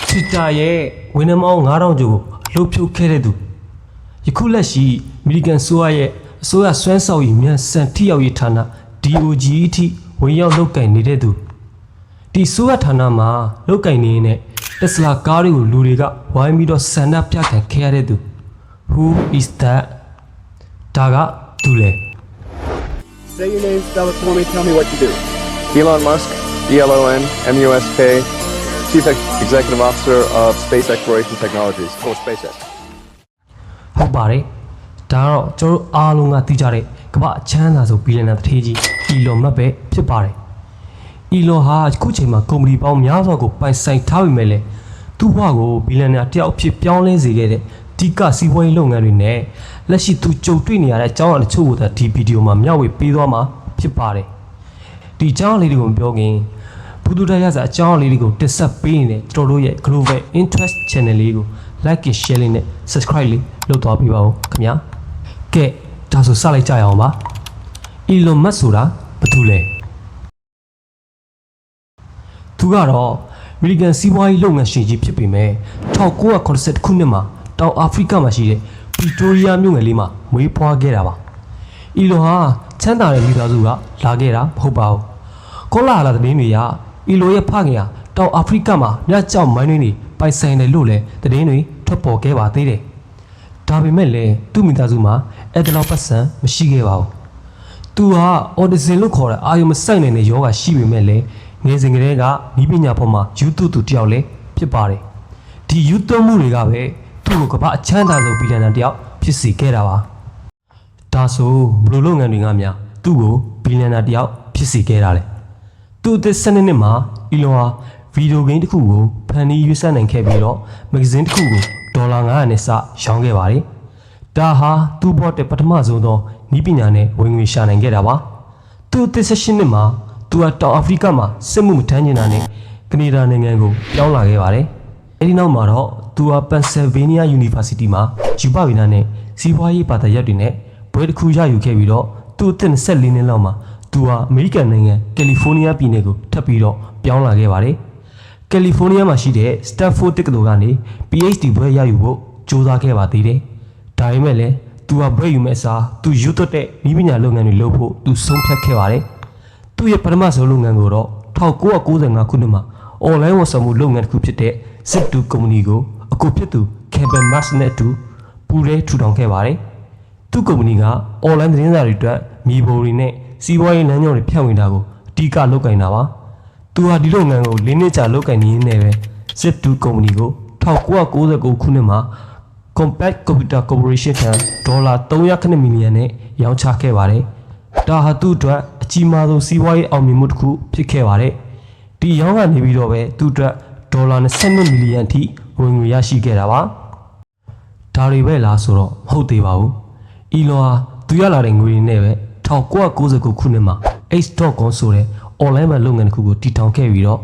Twitter ရဲ့ဝန်ထမ်းပေါင်း9000ကျော်ကိုလှုပ်ဖြုတ်ခဲ့တဲ့သူယခုလက်ရှိအမေရိကန်ဆိုရရဲ့အစိုးရဆွမ်းဆောင်ရည်မြန်ဆန်ထိရောက်ရေးဌာန DOGE ဝင်ရောက်လုပ်ကင်နေတဲ့သူဒီဆိုရဌာနမှာလုပ်ကင်နေနဲ့တက်စလာကားတွေကိုလူတွေကဝိုင်းပြီးတော့ဆန္ဒပြခံခဲ့ရတဲ့သူ Who is that ဒါကသူလဲ Say your name, spell it for me, tell me what you do. Elon Musk, ELON, MUSK, Chief Executive Officer of Space Exploration Technologies, or SpaceX. ဟုတ်ပါတယ်ဒါတော့ကျွန်တော်အားလုံးကသိကြတဲ့ကမ္ဘာအချမ်းသာဆုံးဘီလီယံနာတထေးကြီး Elon Musk ပဲဖြစ်ပါတယ် Elon ဟာအခုချိန်မှာကုမ္ပဏီပေါင်းများစွာကိုပိုင်ဆိုင်ထားပေမဲ့လည်းသူ့ဘဝကိုဘီလီယံနာတယောက်အဖြစ်ပြောင်းလဲစေခဲ့တဲ့ဒီကစီးပွားရေးလုပ်ငန်းတွေနဲ့လက်ရှိသူကြုံတွေ့နေရတဲ့အကြောင်းအရာတချို့ကိုဒီဗီဒီယိုမှာမျှဝေပေးသွားမှာဖြစ်ပါတယ်ဒီအကြောင်းလေးတွေကိုပြောခင်ဘူဒူတရားစာအကြောင်းလေးတွေကိုတက်ဆက်ပေးနေတဲ့ကျွန်တော်တို့ရဲ့ Global Interest Channel လေးကို Like and Share လေးနဲ့ Subscribe လေးလုပ်သွားပေးပါဦးခင်ဗျာကဲဒါဆိုစလိုက်ကြရအောင်ပါ Elon Musk ဆိုတာဘာတူလဲသူကတော့ American စီးပွားရေးလုပ်ငန်းရှင်ကြီးဖြစ်ပေမဲ့1980ခုနှစ်မှာတောင်အာဖရိကမှာရှိတဲ့ Pretoria မြို့ငယ်လေးမှာမွေးဖွားခဲ့တာပါ Elon ဟာချမ်းသာတဲ့မိသားစုကလာခဲ့တာမဟုတ်ပါဘူးကောလာလာသတင်းတွေက Elon ရဲ့ဖခင်ဟာတောင်အာဖရိကမှာမြတ်ကြောက်မိုင်းတွေပိုင်ဆိုင်တယ်လို့လည်းသတင်းတွေထွက်ပေါ်ခဲ့ပါသေးတယ်ဒါပေမဲ့လည်းသူ့မိသားစုမှာအဲ့ဒီလောက်ပတ်စံမရှိခဲ့ပါဘူးသူဟာ autism လို့ခေါ်တဲ့အာရုံမစိုက်နိုင်တဲ့ယောဂရှိပေမဲ့လည်းငယ်စဉ်ကတည်းကဤပညာပေါ်မှာယူသွသူတယောက်လည်းဖြစ်ပါတယ်ဒီယူသွမှုတွေကပဲသူ့ကိုကမ္ဘာအချမ်းသာဆုံးဘီလီယံနာတယောက်ဖြစ်စေခဲ့တာပါဒါဆိုဘယ်လိုလုပ်ငန်းတွေကများသူ့ကိုဘီလီယံနာတယောက်ဖြစ်စေခဲ့တာလဲသူ့အသက်12နှစ်မှာ Elon ဟာဗီဒီယိုဂိမ်းတစ်ခုကိုဖန်တီးရွေးစနိုင်ခဲ့ပြီးတော့မဂ္ဂဇင်းတစ်ခုကိုဒေါ်လာ900နဲ့စရောင်းခဲ့ပါတယ်ဒါဟာသူ့ဘော့တဲ့ပထမဆုံးသောဤပညာနဲ့ဝင်ငွေရှာနိုင်ခဲ့တာပါသူ့အသက်18နှစ်မှာသူဟာတောင်အာဖရိကမှာစစ်မှုမထမ်းကျင်တာနဲ့ကနေဒါနိုင်ငံကိုပြောင်းလာခဲ့ပါတယ်အဲဒီနောက်မှာတော့သူဟာ Pennsylvania University မှာယူပဗီနာနဲ့စီးပွားရေးဘာသာရပ်တွေနဲ့ဘွဲတစ်ခုရယူခဲ့ပြီးတော့သူ့အသက်24နှစ်လောက်မှာသူဟာအမေရိကန်နိုင်ငံကယ်လီဖိုးနီးယားပြည်နယ်ကိုထပ်ပြီးတော့ပြောင်းလာခဲ့ပါတယ်ကယ်လီဖိုးနီးယားမှာရှိတဲ့ Stanford တက္ကသိုလ်ကနေ PhD ဘွဲရယူဖို့ကြိုးစားခဲ့ပါသေးတယ်ဒါပေမဲ့လည်းသူဟာဘွဲယူမဲ့အစားသူယူသွတ်တဲ့ဤပညာလုပ်ငန်းတွေလုပ်ဖို့သူဆုံးဖြတ်ခဲ့ပါတယ်သူ့ရဲ့ပထမဆုံးလုပ်ငန်းကိုတော့1995ခုနှစ်မှာ online ဝန်ဆောင်မှုလုပ်ငန်းတစ်ခုဖြစ်တဲ့ Zip2 ကုမ္ပဏီကိုအကူဖြစ်သူ Kevin Musk နဲ့အတူပူးတွဲထူထောင်ခဲ့ပါတယ်။သူ့ကုမ္ပဏီက online သတင်းစာတွေအတွက်မြေပုံတွေနဲ့စီးပွားရေးလမ်းကြောင်းတွေဖြန့်ဝေတာကိုအဓိကလုပ်ကိုင်တာပါ။သူဟာဒီလုပ်ငန်းကို၄နှစ်ကြာလုပ်ကိုင်နေရင်းနဲ့ပဲ Zip2 ကုမ္ပဏီကို1999ခုနှစ်မှာ Compaq Computer Corporation ထံဒေါ်လာ300 မီလီယံနဲ့ရောင်းချခဲ့ပါတယ်။ဒါဟာသူ့အတွက်အကြီးမားဆုံးစီးပွားရေးအောင်မြင်မှုတစ်ခုဖြစ်ခဲ့ပါတယ်။ဒီရောင်းကနေပြီးတော့ပဲသူ့အတွက်ဒေါ်လာ22မီလီယံအထိဝင်ငွေရရှိခဲ့တာပါ။ဒါတွေပဲလားဆိုတော့မဟုတ်သေးပါဘူး။ Elon ဟာသူရလာတဲ့ငွေတွေနဲ့ပဲ1999ခုနှစ်မှာ X.com ဆိုတဲ့ online မှာလုပ်ငန်းတစ်ခုကိုတည်ထောင်ခဲ့ပြီးတော့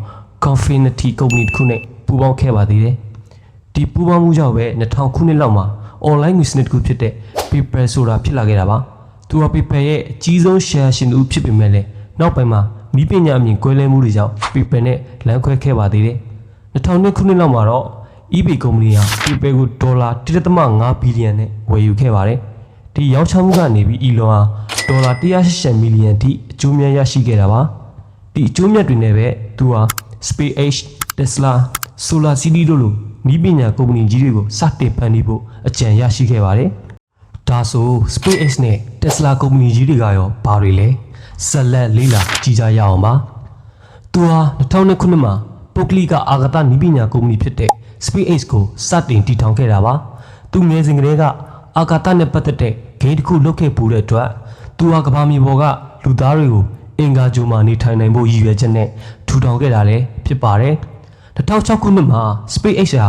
Confinity ကုမ္ပဏီတစ်ခုနဲ့ပူးပေါင်းခဲ့ပါသေးတယ်။ဒီပူးပေါင်းမှုကြောင့်ပဲ2000ခုနှစ်လောက်မှာ online ငွေစနစ်တစ်ခုဖြစ်တဲ့ PayPal ဆိုတာဖြစ်လာခဲ့တာပါ။သူဟာ PayPal ရဲ့အကြီးဆုံး share ရှင်သူဖြစ်ပေမဲ့လည်းနောက်ပိုင်းမှာဤပညာအမြင်ကွဲလဲမှုတွေကြောင့် PayPal နဲ့လမ်းခွဲခဲ့ပါသေးတယ်။2000ခုနှစ်လောက်မှာတော့ eBay ကုမ္ပဏီဟာ PayPal ကိုဒေါ်လာ 1.5 ဘီလီယံနဲ့ဝယ်ယူခဲ့ပါတယ်။ဒီရောင်းချမှုကနေပြီး Elon ဟာဒေါ်လာ180မီလီယံအထိအကျိုးမြတ်ရရှိခဲ့တာပါ။ဒီအကျိုးမြတ်တွေနဲ့ပဲသူဟာ SpaceX, Tesla, SolarCity တို့လိုဤပညာကုမ္ပဏီကြီးတွေကိုစတင်ဖန်တီးဖို့အကြံရရှိခဲ့ပါတယ်။ဒါဆို SpaceX နဲ့ Tesla ကုမ္ပဏီကြီးတွေကရောဘာတွေလဲဆက်လက်လေးလာကြည့်ကြရအောင်ပါ။သူဟာ2000ခုနှစ်မှာပုဂ္ဂလိကအာကာသနည်းပညာကုမ္ပဏီဖြစ်တဲ့ SpaceX ကိုစတင်တည်ထောင်ခဲ့တာပါ။သူငယ်စဉ်ကတည်းကအာကာသနဲ့ပတ်သက်တဲ့ဂိမ်းတစ်ခုလုပ်ခဲ့ပူတဲ့အတွက်သူဟာကမ္ဘာမြေပေါ်ကလူသားတွေကိုအင်္ဂါဂြိုဟ်မှာနေထိုင်နိုင်ဖို့ရည်ရွယ်ချက်နဲ့ထူထောင်ခဲ့တာလည်းဖြစ်ပါတယ်။2006ခုနှစ်မှာ SpaceX ဟာ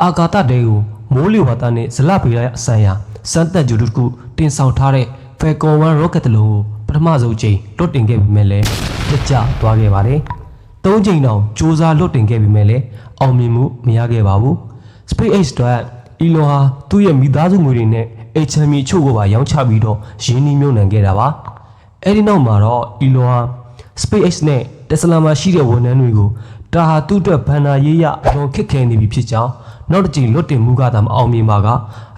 အာကာသတဲကိုမိုးလေဝသနဲ့ဇလဗေဒဆိုင်ရာစမ်းသပ်ကြိုးတစ်ခုတင်ဆောင်ထားတဲ့ Falcon 1 rocket တစ်လုံးကိုပထမဆုံးချိန်လွတ်တင်ခဲ့ပြီးမြဲလဲပြတ်ကျသွားခဲ့ပါတယ်။၃ချိန်တောင်စူးစမ်းလွတ်တင်ခဲ့ပြီးမြဲလဲအောင်မြင်မှုမရခဲ့ပါဘူး။ SpaceX အတွက် Elon ဟာသူ့ရဲ့မိသားစုငွေတွေနဲ့ HME ချို့ကိုပါရောင်းချပြီးတော့ရင်းနှီးမြှုပ်နှံခဲ့တာပါ။အဲဒီနောက်မှာတော့ Elon ဟာ SpaceX နဲ့ Tesla မှာရှိတဲ့ဝန်ထမ်းတွေကို ဒါဟာသူ့အတွက်ဘန်နာရေးရအလွန်ခက်ခဲနေပြီဖြစ်ကြောင်းနောက်တစ်ကြိမ်လွတ်တင်မှုကသာမအောင်မြင်ပါက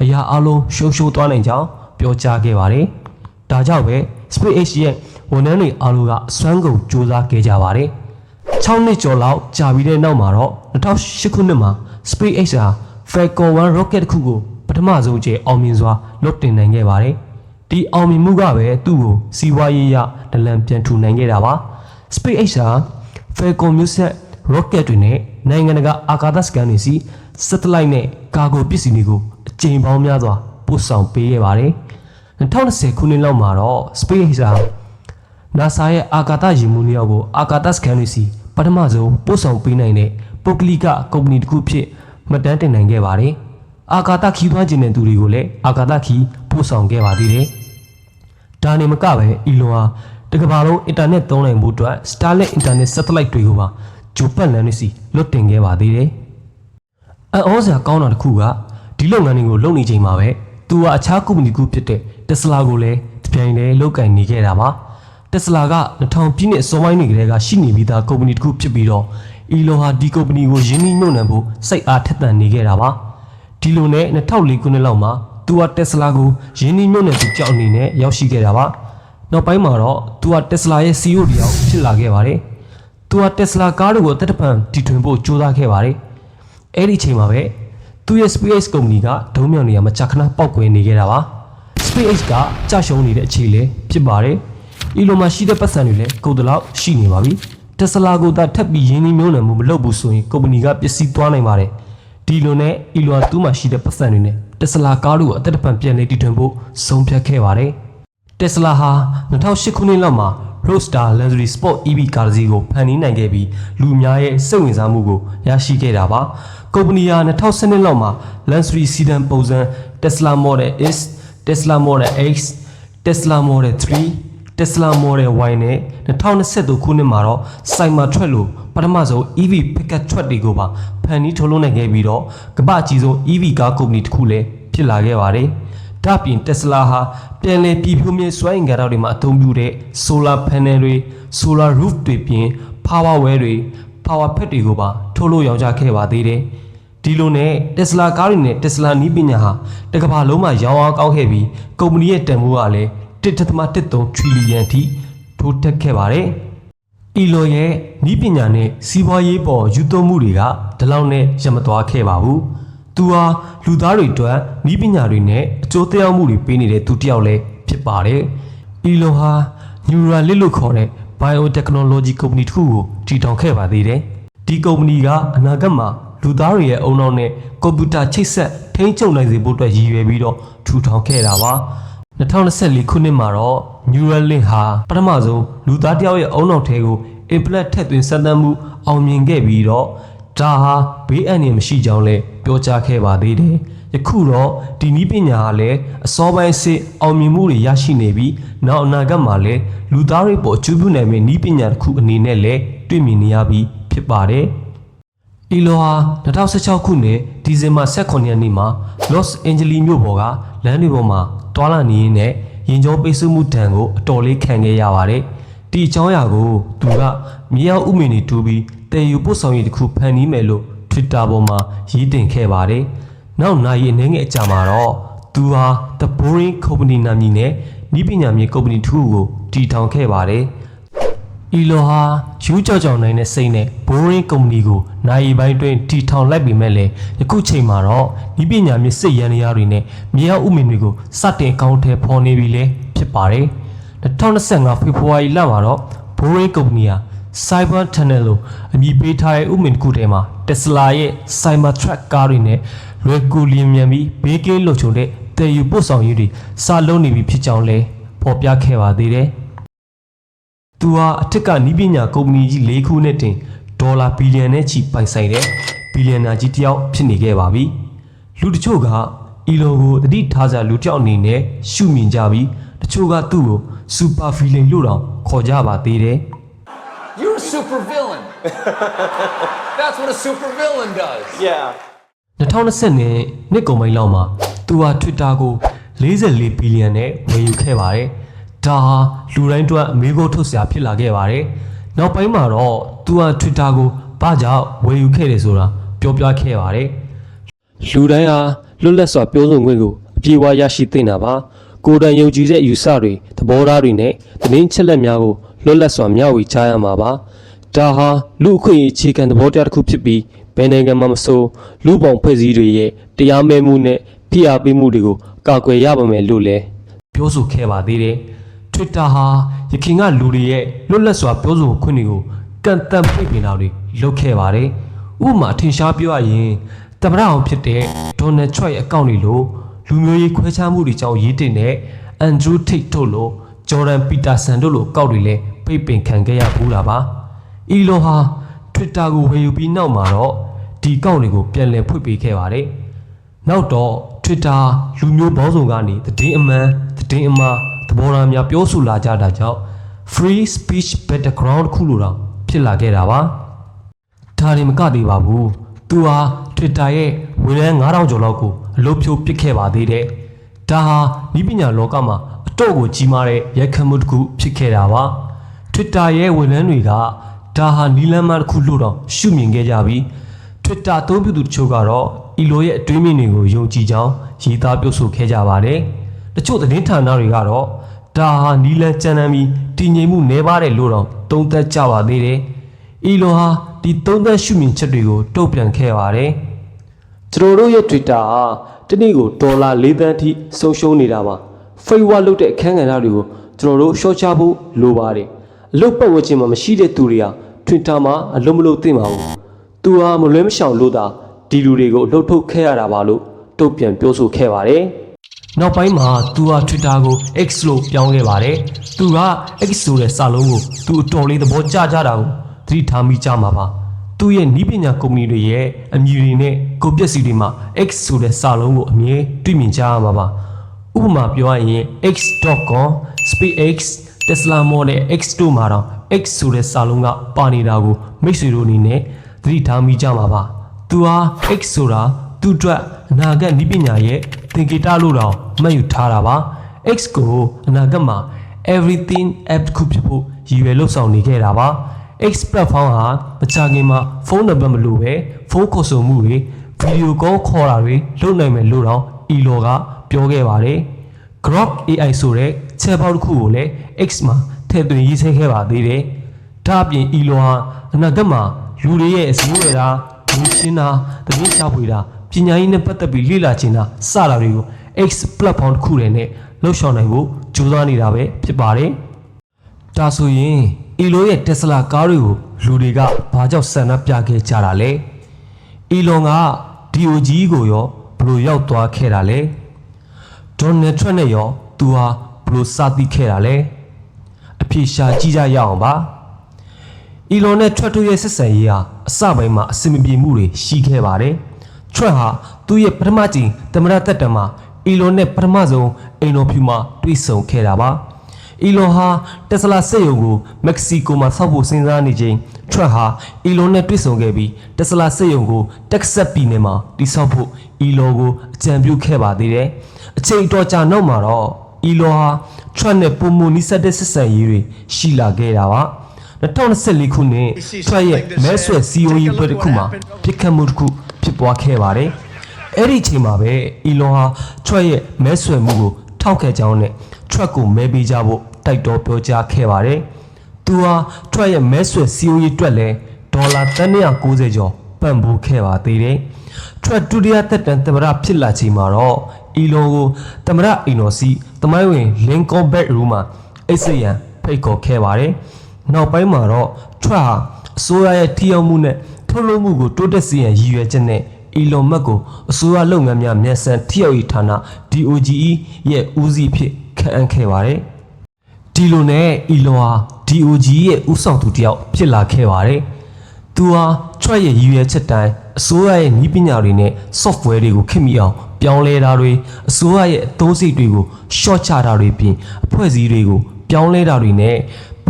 အရာအလုံးရှုံသွားနိုင်ကြောင်းပြောကြားခဲ့ပါတယ်။ဒါကြောင့်ပဲ SpaceX ရဲ့ဝန်ထမ်းတွေအားလုံးကအစွမ်းကုန်စူးစမ်းခဲ့ကြပါတယ်။6နှစ်ကျော်လောက်ကြာပြီးတဲ့နောက်မှာတော့2008ခုနှစ်မှာ SpaceX ဟာ Falcon 1 rocket တစ်ခုကိုပထမဆုံးအကြိမ်အောင်မြင်စွာလွတ်တင်နိုင်ခဲ့ပါတယ်။ဒီအောင်မြင်မှုကပဲသူ့ကိုစီးပွားရေးရဒလန်ပြန်ထူနိုင်ခဲ့တာပါ။ SpaceX ဟာ Falcon မျိုးဆက် rocket တွေနဲ့နိုင်ငံတကာအာကာသစခန်းတွေစီ satellite နဲ့ကာဂိုပစ္စည်းတွေကိုအကြိမ်ပေါင်းများစွာပို့ဆောင်ပေးခဲ့ပါတယ်။2020ခုနှစ်လောက်မှာတော့ SpaceX ဟာ NASA ရဲ့အာကာသယာဉ်မှူးတွေကိုအာကာသစခန်းတွေစီပထမဆုံးပို့ဆောင်ပေးနိုင်တဲ့ပုဂ္ဂလိကကုမ္ပဏီတစ်ခုဖြစ်မှတ်တမ်းတင်နိုင်ခဲ့ပါတယ်။အာကာသခီးသွွားခြင်းတဲ့သူတွေကိုလည်းအာကာသခီးပို့ဆောင်ခဲ့ပါသေးတယ်။ဒါနေမကပဲအီလွန်ဟာတကမ္ဘာလုံးအင်တာနက်သုံးနိုင်မှုအတွက် Starlink Internet Satellite တွေကိုပါဂျိုပတ်လန်တွေစီလွတ်တင်ခဲ့ပါသေးတယ်။အော်စရာကောင်းတာတစ်ခုကဒီလုပ်ငန်းတွေကိုလုပ်နေချိန်မှာပဲသူကအခြားကုမ္ပဏီတစ်ခုဖြစ်တဲ့ Tesla ကိုလည်းတပြိုင်တည်းလုပ်ကင်နေခဲ့တာပါ။ Tesla က2000ပြည့်နှစ်အစောပိုင်းတွေကတည်းကရှိနေပြီးသားကုမ္ပဏီတစ်ခုဖြစ်ပြီးတော့အီလွန်ဟာဒီကုမ္ပဏီကိုရင်းနှီးမြှုပ်နှံဖို့စိတ်အားထက်သန်နေခဲ့တာပါ။ဒီလိုနဲ့2004ခုနှစ်လောက်မှာသူက Tesla ကိုရင်းနှီးမြှုပ်နှံသူကြောက်အနေနဲ့ရောက်ရှိခဲ့တာပါ။နောက်ပိုင်းမှာတော့သူက Tesla ရဲ့ CEO တယောက်ဖြစ်လာခဲ့ပါတယ်။သူက Tesla ကားတွေကိုအသက်တပံတီထွင်ဖို့ကြိုးစားခဲ့ပါတယ်။အဲ့ဒီအချိန်မှာပဲသူရဲ့ SpaceX ကုမ္ပဏီကဒုံးမြောင်နေရာမကြာခဏပောက်ကွယ်နေခဲ့တာပါ။ SpaceX ကကြာရှုံးနေတဲ့အခြေလေဖြစ်ပါတယ်။ အီလွန်မှာရှိတဲ့ပတ်စံတွေလည်းကုန်တလောက်ရှိနေပါပြီ။ Tesla ကိုသာထပ်ပြီးရင်းနှီးမြှုပ်နှံမှုမလုပ်ဘူးဆိုရင်ကုမ္ပဏီကပျက်စီးသွားနိုင်ပါတယ်။ဒီလိုနဲ့အီလွန်သူ့မှာရှိတဲ့ပတ်စံတွေနဲ့ Tesla ကားတွေကိုအသက်တပံပြန်လေတီထွင်ဖို့ဆုံးဖြတ်ခဲ့ပါတယ်။ Tesla ဟာ2008ခုနှစ်လောက်မှာ Roadster Luxury Sport EV ကားတစ်စီးကိုဖန်တီးနိုင်ခဲ့ပြီးလူအများရဲ့စိတ်ဝင်စားမှုကိုရရှိခဲ့တာပါ။ကုမ္ပဏီဟာ2012လောက်မှာ Luxury Sedan ပုံစံ Tesla Model S, Tesla Model X, Tesla Model 3, Tesla Model Y နဲ့2023ခုနှစ်မှာတော့ Cybertruck လို့ပထမဆုံး EV pickup truck တွေကိုပါဖန်တီးထုတ်လုပ်နိုင်ခဲ့ပြီးတော့ကမ္ဘာအကြီးဆုံး EV ကားကုမ္ပဏီတစ်ခုလည်းဖြစ်လာခဲ့ပါတယ်။ဒါ့အပြင် Tesla ဟာပြန်လည်ပြည်ဖြိုးမြဲစွမ်းအင်ကားတွေမှာအသုံးပြုတဲ့ solar panel တွေ solar roof တွေပြင် power wall တွေ power pack တွေကိုပါထုတ်လုပ်ရောင်းချခဲ့ပါသေးတယ်။ဒီလိုနဲ့ Tesla ကားတွေနဲ့ Tesla နည်းပညာဟာတကမ္ဘာလုံးမှာရောင်းအားကောင်းခဲ့ပြီးကုမ္ပဏီရဲ့တန်ဖိုးကလည်း1.13 trillion ထိထိုးတက်ခဲ့ပါတယ်။အီလွန်ရဲ့နည်းပညာနဲ့စီးပွားရေးပေါ်ယူသွင်းမှုတွေကဒီလောက်နဲ့ရမသွားခဲ့ပါဘူး။သူဟာလူသားတွေအတွက်နည်းပညာတွေနဲ့အကျိုးသက်ရောက်မှုတွေပေးနေတဲ့သူတစ်ယောက်လည်းဖြစ်ပါတယ်။အီလွန်ဟာ Neuralink လို့ခေါ်တဲ့ biotechnology ကုမ္ပဏီတစ်ခုကိုတည်ထောင်ခဲ့ပါသေးတယ်။ဒီကုမ္ပဏီကအနာဂတ်မှာလူသားတွေရဲ့အုံနောက်နဲ့ကွန်ပျူတာချိတ်ဆက်ထိန်းချုပ်နိုင်စေဖို့အတွက်ရည်ရွယ်ပြီးတော့ထူထောင်ခဲ့တာပါ2024ခုနှစ်မှာတော့ Neuralink ဟာပထမဆုံးလူသားတစ်ယောက်ရဲ့အုံနောက်ထဲကို implant ထည့်သွင်းစမ်းသပ်မှုအောင်မြင်ခဲ့ပြီးတော့ဒါဟာဘေးအန္တရာယ်မရှိကြောင်းလည်းပြောကြားခဲ့ပါသေးတယ်ယခုတော့ဒီနည်းပညာဟာလည်းအစောပိုင်းစစ်အောင်မြင်မှုတွေရရှိနေပြီးနောက်အနာဂတ်မှာလည်းလူသားတွေပေါ်အကျိုးပြုနိုင်မယ့်နည်းပညာတစ်ခုအနေနဲ့လည်းတွေ့မြင်နေရပြီးဖြစ်ပါတယ်အီလွန်ဟာ2016ခုနှစ်ဒီဇင်ဘာ18ရက်နေ့မှာ Los Angeles မြို့ပေါ်ကလမ်းတွေပေါ်မှာတွာလာနေရင်းနဲ့ရင်ကျော်ပိတ်ဆို့မှုတံကိုအတော်လေးခံခဲ့ရပါတယ်။ဒီအကြောင်းအရာကိုသူကမြေအောင်ဥမင်တွေတူပြီးတည်ယူပို့ဆောင်ရေးတစ်ခုဖန်တီးမယ်လို့ Twitter ပေါ်မှာရေးတင်ခဲ့ပါတယ်။နောက်နိုင်ရီအနေငယ်အကြာမှာတော့သူဟာ The Boring Company နာမည်နဲ့နည်းပညာမြေကုမ္ပဏီတစ်ခုကိုတည်ထောင်ခဲ့ပါတယ်။အီလွန်ဟာယူးကြောင်ကြောင်နိုင်တဲ့စိတ်နဲ့ Boring Company ကိုနိုင်ရီပိုင်းတွင်တည်ထောင်လိုက်ပေမဲ့လည်းယခုချိန်မှာတော့နည်းပညာမြေစစ်ရန်ရာတွေနဲ့မြေအောင်ဥမင်တွေကိုစတင်အကောင့်ထဲပေါ်နေပြီလဲဖြစ်ပါတယ်။2025ဖေဖော်ဝါရီလမှာတော့ Boring Company ဟာ Cyber Tunnel လို့အမည်ပေးထားတဲ့ဥမင်တစ်ခုထဲမှာ Tesla ရဲ့ Cybertruck ကားတွေနဲ့လွယ်ကူလျင်မြန်ပြီးဘေးကင်းလုံခြုံတဲ့တည်ယူပို့ဆောင်ရေးတွေစလုပ်နေပြီဖြစ်ကြောင်းလည်းဖော်ပြခဲ့ပါသေးတယ်။သူဟာအထက်ကနည်းပညာကုမ္ပဏီကြီး၄ခုနဲ့တင်ဒေါ်လာဘီလီယံနဲ့ချီပိုင်ဆိုင်တဲ့ဘီလီယံနာကြီးတစ်ယောက်ဖြစ်နေခဲ့ပါပြီ။လူတချို့ကအီလွန်ကိုတတိထားစရာလူတစ်ယောက်အနေနဲ့ရှုမြင်ကြပြီးတချို့ကသူ့ကိုစူပါဗီလင်လို့တောင်ခေါ်ကြပါသေးတယ်။ You're a super villain. That's what a super villain does. Yeah. 2020နှစ်ကုန်ပိုင်းလောက်မှာသူဟာ Twitter ကို44ဘီလီယံနဲ့ဝယ်ယူခဲ့ပါတယ်။ဒါဟာလူတိုင်းအတွက်အမေးကိုထုတ်စရာဖြစ်လာခဲ့ပါတယ်။နောက်ပိုင်းမှာတော့သူဟာ Twitter ကို ဘာကြောင့်ဝယ်ယူခဲ့တယ်ဆိုတာပြောပြခဲ့ပါတယ်လူတိုင်းဟာလွတ်လပ်စွာပြောဆိုခွင့်ကိုအပြည့်အဝရရှိသင့်တာပါကိုယ်တိုင်ယုံကြည်တဲ့ယူဆတွေသဘောထားတွေနဲ့သတင်းချက်လက်များကိုလွတ်လပ်စွာမျှဝေချရမှာပါဒါဟာလူအခွင့်အရေးအခြေခံသဘောတရားတစ်ခုဖြစ်ပြီးဘယ်နိုင်ငံမှာမဆိုလူပေါင်းဖွဲ့စည်းတွေရဲ့တရားမဲ့မှုနဲ့ဖိအားပေးမှုတွေကိုကာကွယ်ရပါမယ်လို့လည်းပြောဆိုခဲ့ပါသေးတယ် Twitter ဟာယခင်ကလူတွေရဲ့လွတ်လပ်စွာပြောဆိုခွင့်တွေကိုကန့်သတ်ပိတ်ပင်တာတွေလုပ်ခဲ့ပါတယ်ဥပမာထင်ရှားပြောရရင်တမရအောင်ဖြစ်တဲ့ Donald Trump အကောင့်တွေလို့လူမျိုးရေးခွဲခြားမှုတွေကြောင့်ရေးတင်တဲ့ Andrew Tate တို့လို့ Jordan Peterson တို့လို့ကောက်တွေလည်းပိတ်ပင်ခံခဲ့ရဘူးတာပါ။ Elon ဟာ Twitter ကိုဝယ်ယူပြီးနောက်မှာတော့ဒီကောက်တွေကိုပြန်လည်ဖွင့်ပေးခဲ့ပါတယ်။နောက်တော့ Twitter လူမျိုးပေါင်းစုံကနေသတင်းအမှန်သတင်းအမှားသဘောထားများပြောဆိုလာကြတာကြောင့် free speech battleground ခုလိုတော့ဖြစ်လာခဲ့တာပါ။ဒါရင်မကသေးပါဘူး။သူဟာ Twitter ရဲ့ဝန်ထမ်း9000ကျော်လောက်ကိုအလုပ်ဖြုတ်ပစ်ခဲ့ပါသေးတယ်။ဒါဟာဤပညာလောကမှာအတော့ကိုကြီးမားတဲ့ရိုက်ခတ်မှုတစ်ခုဖြစ်ခဲ့တာပါ။ Twitter ရဲ့ဝန်ထမ်းတွေကဒါဟာနီလန်းမတစ်ခုလို့တော့ရှုမြင်ခဲ့ကြပြီး Twitter အသုံးပြုသူတချို့ကတော့ Elon ရဲ့အတွင်းမြင်တွေကိုယုံကြည်ကြောင်းရေးသားပြောဆိုခဲ့ကြပါတယ်။တချို့သတင်းဌာနတွေကတော့ဒါဟာနီလန်းကြမ်းတမ်းပြီးတည်ငြိမ်မှုနည်းပါးတယ်လို့တော့သုံးသပ်ကြပါသေးတယ်။ Elon ဟာဒီသုံးသပ်ရှုမြင်ချက်တွေကိုတုံ့ပြန်ခဲ့ပါတယ်။ကျွန်တော်တို့ရဲ့ Twitter ဟာတနေ့ကိုဒေါ်လာ4သန်းထိဆုံးရှုံးနေတာပါ။ Firewall လုပ်တဲ့အခန်းကဏ္ဍတွေကိုကျွန်တော်တို့ရှော့ချဖို့လိုပါတယ်။အလုပ်ပတ်ဝန်းကျင်မှာမရှိတဲ့သူတွေဟာ Twitter မှာအလုပ်မလုပ်သင့်ပါဘူး။သူဟာမလွဲမရှောင်လို့သာဒီလူတွေကိုလှုပ်ထုတ်ခဲ့ရတာပါလို့တုံ့ပြန်ပြောဆိုခဲ့ပါတယ်။နောက်ပိုင်းမှာသူဟာ Twitter ကို X လို့ပြောင်းခဲ့ပါတယ်။သူက X ဆိုတဲ့စာလုံးကိုသူအတော်လေးသဘောကျကြတာကိုသတိထားမိကြမှာပါ။သူ့ရဲ့ဤပညာကုမ္ပဏီတွေရဲ့အမည်တွေနဲ့ကိုပျက်စီတွေမှာ X ဆိုတဲ့စာလုံးကိုအမြဲတွေ့မြင်ကြရမှာပါ။ဥပမာပြောရရင် x.com SpaceX Tesla Model X တို့မှာတော့ X ဆိုတဲ့စာလုံးကပါနေတာကိုမိတ်ဆွေတို့အနေနဲ့သတိထားမိကြမှာပါ။သူဟာ X ဆိုတာသူ့အတွက်အနာဂတ်ဤပညာရဲ့သင်္ကေတလို့တော့မှတ်ယူထားတာပါ။ X ကိုအနာဂတ်မှာ everything app ခုဖြစ်ဖို့ရည်ရွယ်လှုပ်ဆောင်နေခဲ့တာပါ။ X platform ဟာမကြာခင်မှာဖုန်းနံပါတ်မလို့ပဲဖုန်းခေါ်ဆိုမှုတွေဗီဒီယိုကောခေါ်တာတွေလုပ်နိုင်မယ်လို့တော့ Elon ကပြောခဲ့ပါတယ်။ Grok AI ဆိုတဲ့ chatbot တစ်ခုကိုလည်း X မှာထည့်သွင်းရေးဆွဲခဲ့ပါသေးတယ်။ဒါ့အပြင် Elon ဟာအနာဂတ်မှာလူတွေရဲ့အစည်းအဝေးတာလူချင်းတာသတင်းရှာဖွေတာပညာရေးနဲ့ပတ်သက်ပြီးလေ့လာခြင်းတာစတာတွေကို X platform တစ်ခုတည်းနဲ့လှုပ်ဆောင်နိုင်ဖို့ကြိုးစားနေတာပဲဖြစ်ပါတယ်။ဒါဆိုရင် Elon ရဲ့ Tesla ကားတွေကိုလူတွေကဘာကြောင့်ဆန္ဒပြခဲ့ကြတာလဲ။ Elon က DOG ကိုရောဘယ်လိုရောက်သွားခဲ့တာလဲ။ Donald Trump နဲ့ရောသူဟာဘယ်လိုစသည်ခဲ့တာလဲ။အဖြေရှာကြည့်ကြရအောင်ပါ။ Elon နဲ့ Trump တို့ရဲ့ဆက်ဆံရေးဟာအစပိုင်းမှာအဆင်မပြေမှုတွေရှိခဲ့ပါတယ်။ Trump ဟာသူ့ရဲ့ပထမကြိမ်သမ္မတသက်တမ်းမှာ Elon နဲ့ပထမဆုံးအိမ်တော်ဖြူမှာတွေ့ဆုံခဲ့တာပါ။ Elon ဟာ Tesla စက်ရုံကိုမက္ကဆီကိုမှာဆောက်ဖို့စဉ်းစားနေချိန် Trump ဟာ Elon နဲ့တွေ့ဆုံခဲ့ပြီး Tesla စက်ရုံကို Texas ပြည်နယ်မှာတည်ဆောက်ဖို့ Elon ကိုအကြံပြုခဲ့ပါသေးတယ်။အချိန်တော်ကြာနောက်မှာတော့ Elon ဟာ Trump နဲ့ပုံမှန်နီးစပ်တဲ့ဆက်ဆံရေးတွေရှိလာခဲ့တာပါ။2024ခုနှစ် Trump ရဲ့မဲဆွယ်စီယိုရေးပွဲတစ်ခုမှာပြစ်ခတ်မှုတစ်ခုဖြစ်ပွားခဲ့ပါတယ်။အဲ့ဒီအချိန်မှာပဲ Elon ဟာ Trump ရဲ့မဲဆွယ်မှုကိုထောက်ခံကြောင်းနဲ့ Trump ကိုမဲပေးကြဖို့တိုက်တော်ပြောကြားခဲ့ပါတယ်။သူဟာ Trump ရဲ့မဲဆွယ်စီယိုရေးအတွက်လည်းဒေါ်လာ390ကျော်ပံ့ပိုးခဲ့ပါသေးတယ်။ Trump ဒုတိယသက်တမ်းသမ္မတဖြစ်လာချိန်မှာတော့ Elon ကိုသမ္မတအိမ်တော်စီသမိုင်းဝင် Lincoln Bedroom မှာအိတ်ဆက်ရန်ဖိတ်ခေါ်ခဲ့ပါတယ်။နောက်ပိုင်းမှာတော့ Trump ဟာအစိုးရရဲ့ထိရောက်မှုနဲ့ထုတ်လုပ်မှုကိုတိုးတက်စေရန်ရည်ရွယ်ချက်နဲ့ Elon Musk ကိုအစိုးရလုပ်ငန်းများမြန်ဆန်ထိရောက်ရေးဌာန DOGE ရဲ့ဦးစီးဖြစ်ခန့်အပ်ခဲ့ပါတယ်။ဒီလိုနဲ့ Elon ဟာ DOGE ရဲ့ဦးဆောင်သူတစ်ယောက်ဖြစ်လာခဲ့ပါတယ်။သူဟာ Trump ရဲ့ရည်ရွယ်ချက်တိုင်းအစိုးရရဲ့နည်းပညာတွေနဲ့ software တွေကိုခင်မိအောင်ပြောင်းလဲတာတွေအစိုးရရဲ့အသုံးစရိတ်တွေကို short ချတာတွေပြင်အဖွဲ့အစည်းတွေကိုပြောင်းလဲတာတွေနဲ့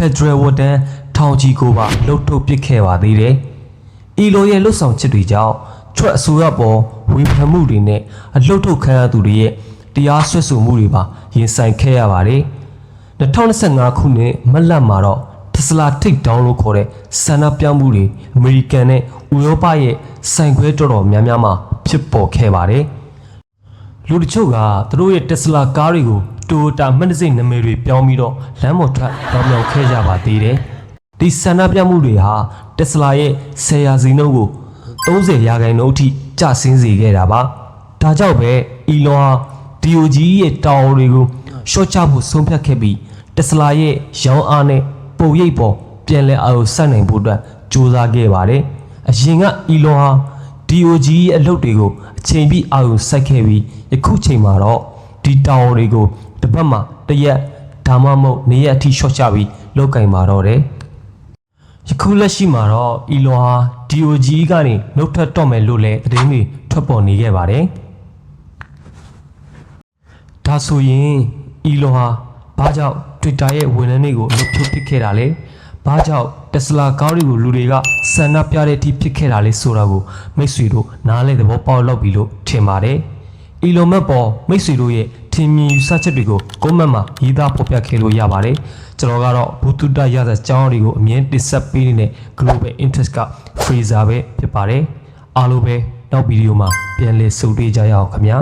Federal ဝန်ထမ်းထောင်ချီကိုပါလှုပ်ထုတ်ပစ်ခဲ့ပါသေးတယ်။ Elon ရဲ့လှုပ်ဆောင်ချက်တွေကြောင့်Trump အစိုးရပေါ်ဝေဖန်မှုတွေနဲ့အလှုပ်ထုတ်ခံရသူတွေရဲ့တရားစွဲဆိုမှုတွေပါရင်ဆိုင်ခဲ့ရပါတယ်။2025ခုနှစ်မတ်လမှာတော့တ Tesla Takedown လို့ခေါ်တဲ့ဆန္ဒပြမှုတွေအမေရိကန်နဲ့ဥရောပရဲ့ဆိုင်ခွဲတော်တော်များများမှာဖြစ်ပေါ်ခဲ့ပါတယ်လူတချို့ကသူတို့ရဲ့ Tesla ကားတွေကို Toyota မှတ်တံဆိပ်နာမည်တွေပြောင်းပြီးတော့လမ်းပေါ်ထွက်ပြောင်းပြောင်းခဲ့ကြပါသေးတယ်ဒီဆန္ဒပြမှုတွေဟာ Tesla ရဲ့10ရာခိုင်နှုန်းကို30ရာခိုင်နှုန်းအထိကျဆင်းစေခဲ့တာပါဒါကြောင့်ပဲ Elon ဟာ DOG ရဲ့တာဝန်တွေကိုရှော့ချဖို့ဆုံးဖြတ်ခဲ့ပြီး Tesla ရဲ့ရောင်းအားနဲ့ပုံရိပ်ပေါ်ပြန်လဲအောင်စိုက်နိုင်ဖို့အတွက်ကြိုးစားခဲ့ပါတယ်အရင်က Elon ဟာ DOG ရဲ့အလုပ်တွေကိုအချိန်ပြည့်အောင်စိုက်ခဲ့ပြီးယခုချိန်မှာတော့ဒီတာဝန်တွေကိုတစ်ပတ်မှာတစ်ရက်ဒါမှမဟုတ်နေ့ရက်အထိရှော့ချပြီးလုပ်ကင်ပါတော့တယ်ယခုလက်ရှိမှာတော့ Elon ဟာ DOG ကနေနှုတ်ထွက်တော့မယ်လို့လည်းသတင်းတွေထွက်ပေါ်နေခဲ့ပါတယ်ဒါဆိုရင် Elon ဟာဘာကြောင့် Twitter ရဲ့ဝန်ထမ်းတွေကိုအလုပ်ဖြုတ်ပစ်ခဲ့တာလဲဘာကြောင့် Tesla ကားတွေကိုလူတွေကဆန္ဒပြတဲ့အထိဖြစ်ခဲ့တာလဲဆိုတာကိုမိတ်ဆွေတို့နားလည်သဘောပေါက်လောက်ပြီလို့ထင်ပါတယ်Elon Musk ပေါ်မိတ်ဆွေတို့ရဲ့ထင်မြင်ယူဆချက်တွေကို comment မှာရေးသားဖော်ပြခဲ့လို့ရပါတယ်ကျွန်တော်ကတော့ဘူတုတရတဲ့ကြောင်းတွေကိုအမြင်တင်ဆက်ပေးနေတဲ့ Global Interest က Fraser ပဲဖြစ်ပါတယ်အားလုံးပဲနောက်ဗီဒီယိုမှာပြန်လည်ဆုံတွေ့ကြရအောင်ခင်ဗျာ